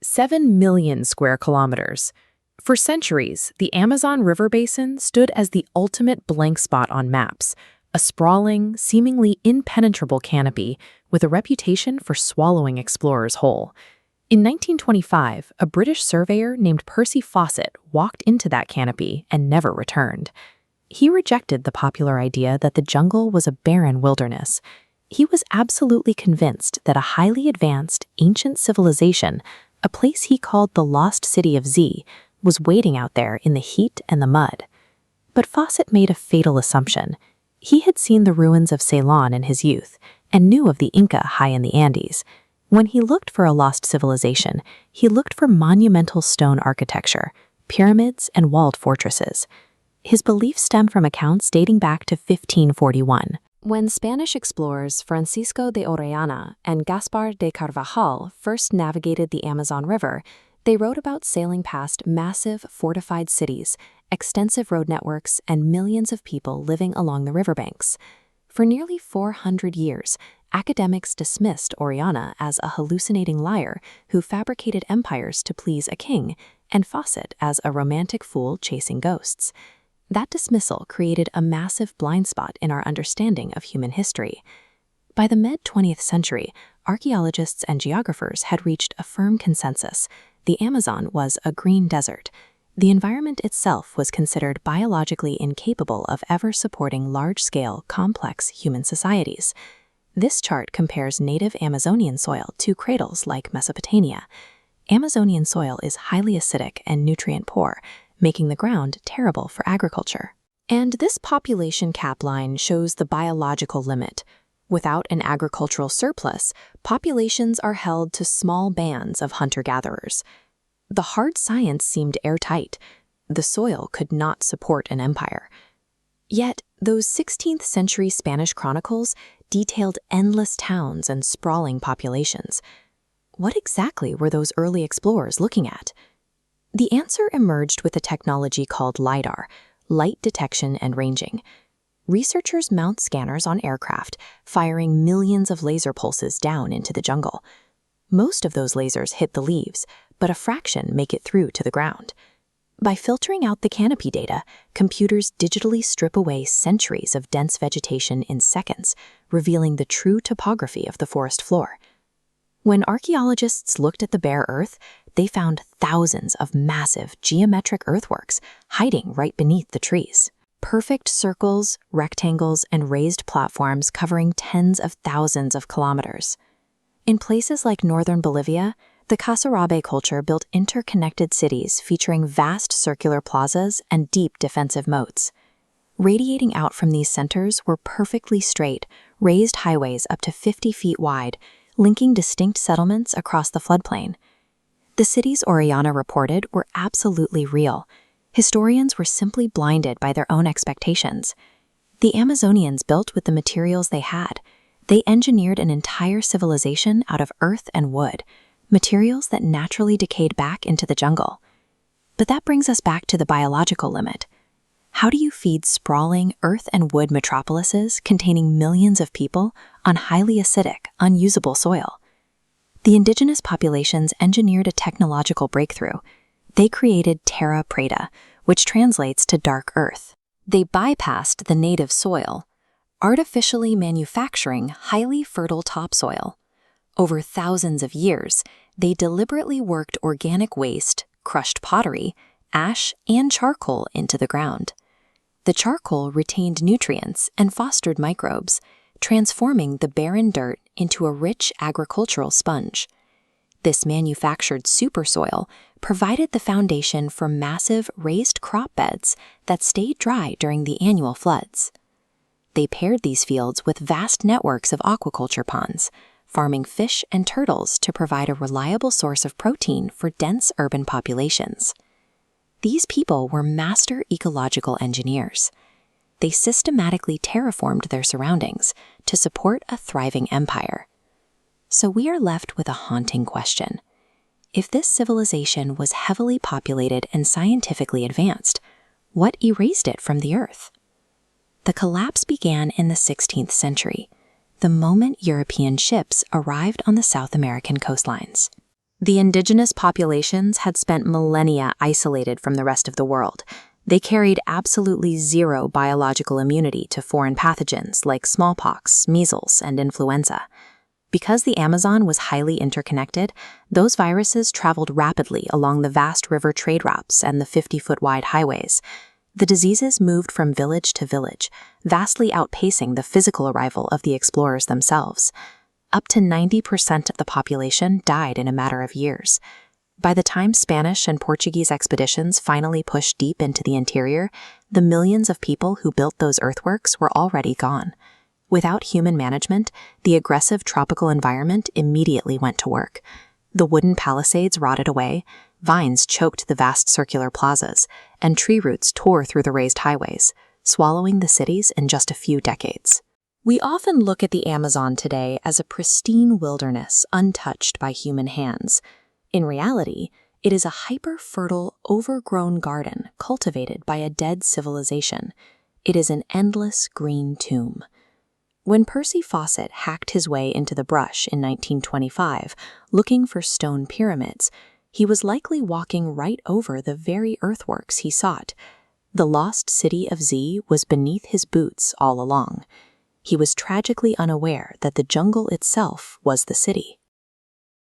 7 million square kilometers. For centuries, the Amazon River basin stood as the ultimate blank spot on maps, a sprawling, seemingly impenetrable canopy with a reputation for swallowing explorers whole. In 1925, a British surveyor named Percy Fawcett walked into that canopy and never returned. He rejected the popular idea that the jungle was a barren wilderness. He was absolutely convinced that a highly advanced, ancient civilization, a place he called the Lost City of Z, was waiting out there in the heat and the mud. But Fawcett made a fatal assumption. He had seen the ruins of Ceylon in his youth and knew of the Inca high in the Andes. When he looked for a lost civilization, he looked for monumental stone architecture, pyramids, and walled fortresses. His belief stemmed from accounts dating back to 1541. When Spanish explorers Francisco de Orellana and Gaspar de Carvajal first navigated the Amazon River, they wrote about sailing past massive, fortified cities, extensive road networks, and millions of people living along the riverbanks. For nearly 400 years, academics dismissed Orellana as a hallucinating liar who fabricated empires to please a king, and Fawcett as a romantic fool chasing ghosts. That dismissal created a massive blind spot in our understanding of human history. By the mid-20th century, archaeologists and geographers had reached a firm consensus. The Amazon was a green desert. The environment itself was considered biologically incapable of ever supporting large-scale, complex human societies. This chart compares native Amazonian soil to cradles like Mesopotamia. Amazonian soil is highly acidic and nutrient-poor, making the ground terrible for agriculture. And this population cap line shows the biological limit. Without an agricultural surplus, populations are held to small bands of hunter-gatherers. The hard science seemed airtight. The soil could not support an empire. Yet, those 16th century Spanish chronicles detailed endless towns and sprawling populations. What exactly were those early explorers looking at? The answer emerged with a technology called LiDAR, light detection and ranging. Researchers mount scanners on aircraft, firing millions of laser pulses down into the jungle. Most of those lasers hit the leaves, but a fraction make it through to the ground. By filtering out the canopy data, computers digitally strip away centuries of dense vegetation in seconds, revealing the true topography of the forest floor. When archaeologists looked at the bare earth, they found thousands of massive geometric earthworks hiding right beneath the trees. Perfect circles, rectangles, and raised platforms covering tens of thousands of kilometers. In places like northern Bolivia, the Casarabe culture built interconnected cities featuring vast circular plazas and deep defensive moats. Radiating out from these centers were perfectly straight, raised highways up to 50 feet wide, linking distinct settlements across the floodplain. The cities Orellana reported were absolutely real. Historians were simply blinded by their own expectations. The Amazonians built with the materials they had. They engineered an entire civilization out of earth and wood, materials that naturally decayed back into the jungle. But that brings us back to the biological limit. How do you feed sprawling earth and wood metropolises containing millions of people on highly acidic, unusable soil? The indigenous populations engineered a technological breakthrough. They created terra preta, which translates to dark earth. They bypassed the native soil, artificially manufacturing highly fertile topsoil. Over thousands of years, they deliberately worked organic waste, crushed pottery, ash, and charcoal into the ground. The charcoal retained nutrients and fostered microbes, transforming the barren dirt into a rich agricultural sponge. This manufactured supersoil provided the foundation for massive raised crop beds that stayed dry during the annual floods. They paired these fields with vast networks of aquaculture ponds, farming fish and turtles to provide a reliable source of protein for dense urban populations. These people were master ecological engineers. They systematically terraformed their surroundings to support a thriving empire. So we are left with a haunting question. If this civilization was heavily populated and scientifically advanced, what erased it from the earth? The collapse began in the 16th century, the moment European ships arrived on the South American coastlines. The indigenous populations had spent millennia isolated from the rest of the world. They carried absolutely zero biological immunity to foreign pathogens like smallpox, measles, and influenza. Because the Amazon was highly interconnected, those viruses traveled rapidly along the vast river trade routes and the 50-foot-wide highways. The diseases moved from village to village, vastly outpacing the physical arrival of the explorers themselves. Up to 90% of the population died in a matter of years. By the time Spanish and Portuguese expeditions finally pushed deep into the interior, the millions of people who built those earthworks were already gone. Without human management, the aggressive tropical environment immediately went to work. The wooden palisades rotted away, vines choked the vast circular plazas, and tree roots tore through the raised highways, swallowing the cities in just a few decades. We often look at the Amazon today as a pristine wilderness untouched by human hands. In reality, it is a hyper-fertile, overgrown garden cultivated by a dead civilization. It is an endless green tomb. When Percy Fawcett hacked his way into the brush in 1925, looking for stone pyramids, he was likely walking right over the very earthworks he sought. The lost city of Z was beneath his boots all along. He was tragically unaware that the jungle itself was the city.